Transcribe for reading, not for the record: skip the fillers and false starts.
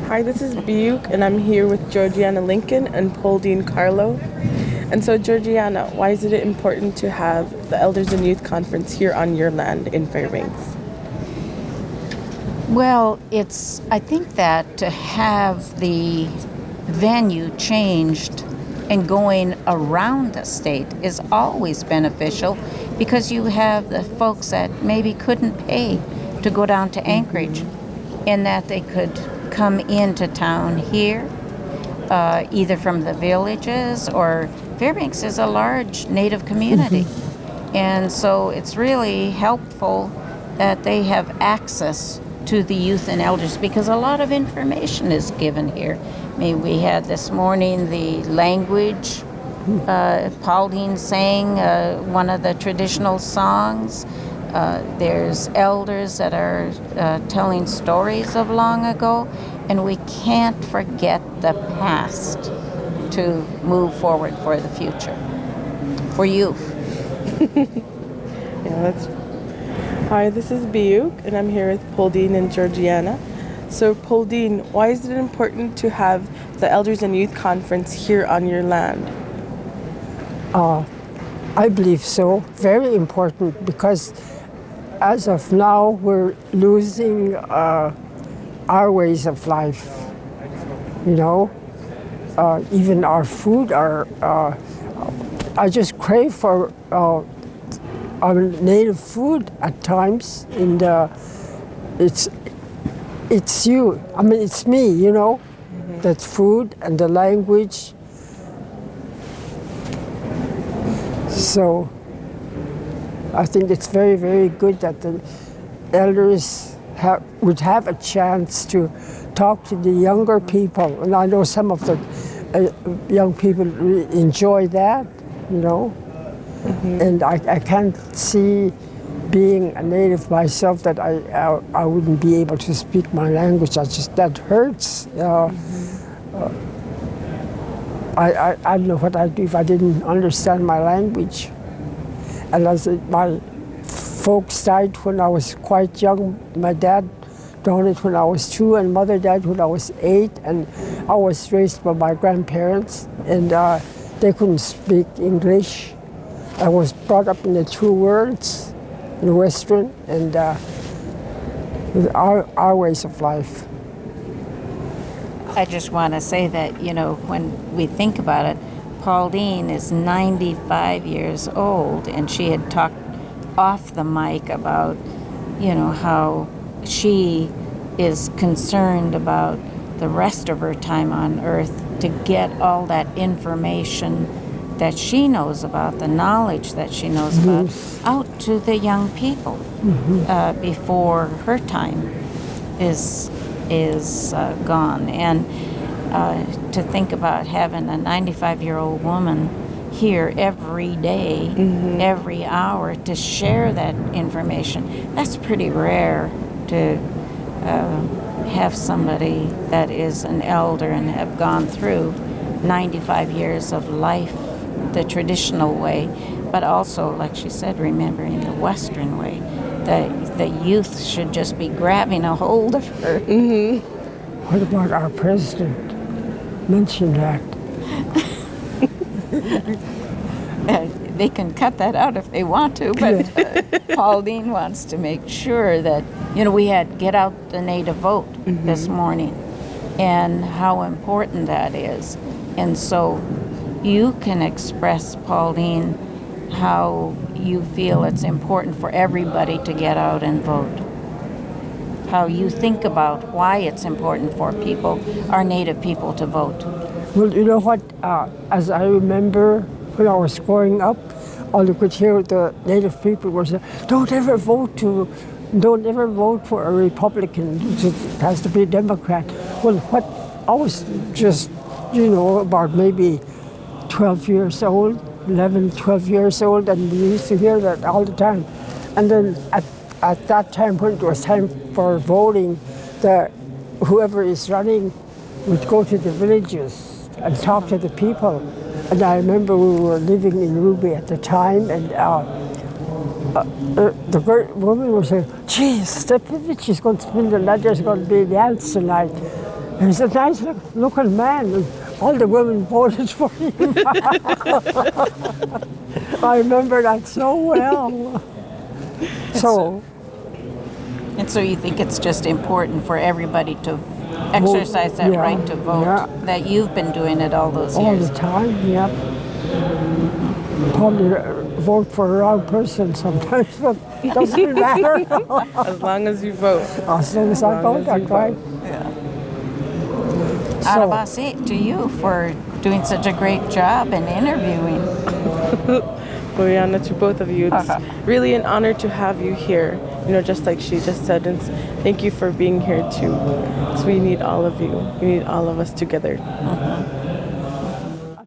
Hi, this is Piiyuuk, and I'm here with Georgianna Lincoln and Poldine Carlo. And so, Georgianna, why is it important to have the Elders and Youth Conference here on your land in Fairbanks? Well, I think that to have the venue changed and going around the state is always beneficial because you have the folks that maybe couldn't pay to go down to Anchorage and that they could come into town here, either from the villages or Fairbanks is a large Native community. And so it's really helpful that they have access to the youth and elders because a lot of information is given here. I mean, we had this morning the language, Poldine sang one of the traditional songs. There's elders that are telling stories of long ago, and we can't forget the past to move forward for the future. For you. Hi, this is Piiyuuk, and I'm here with Poldine and Georgianna. So, Poldine, why is it important to have the Elders and Youth Conference here on your land? I believe so. Very important because as of now, we're losing our ways of life. You know, even our food. I just crave for our native food at times, and it's you. I mean, it's me. You know, that food and the language. So I think it's very, very good that the elders would have a chance to talk to the younger people. And I know some of the young people really enjoy that, you know. And I can't see, being a native myself, that I wouldn't be able to speak my language. That hurts. I don't know what I'd do if I didn't understand my language. And as my folks died when I was quite young, my dad died when I was 2, and mother died when I was 8, and I was raised by my grandparents, and they couldn't speak English. I was brought up in the two worlds, in Western and with our ways of life. I just want to say that, you know, when we think about it, Poldine is 95 years old, and she had talked off the mic about, you know, how she is concerned about the rest of her time on Earth to get all that information that she knows about, the knowledge that she knows about, out to the young people before her time is gone. And to think about having a 95-year-old woman here every day, every hour, to share that information, that's pretty rare to have somebody that is an elder and have gone through 95 years of life the traditional way, but also, like she said, remembering the Western way. The youth should just be grabbing a hold of her. What about our president? Mention that. They can cut that out if they want to, but Poldine wants to make sure that, you know, we had Get Out the Native Vote this morning, and how important that is. And so you can express, Poldine, how you feel it's important for everybody to get out and vote. How you think about why it's important for people, our Native people, to vote. Well, you know what? As I remember when I was growing up, all you could hear the Native people was, don't ever vote for a Republican. It has to be a Democrat. Well, what I was just, you know, about maybe 12 years old, 11, 12 years old, and we used to hear that all the time. And then at that time, when it was time for voting, whoever is running would go to the villages and talk to the people. And I remember we were living in Ruby at the time, and the woman was saying, geez, the village is going to spend the night, there's going to be a dance tonight. He's a nice looking man. And all the women voted for him. I remember that so well. And so you think it's just important for everybody to exercise that right to vote, that you've been doing it all those all years. the time, yeah. Probably vote for the wrong person sometimes, but it doesn't matter. As long as you vote. As long as I vote, that's right. Athabascan to you for doing such a great job in interviewing. Georgianna, to both of you, it's really an honor to have you here. You know, just like she just said, and thank you for being here too. Because we need all of you. We need all of us together.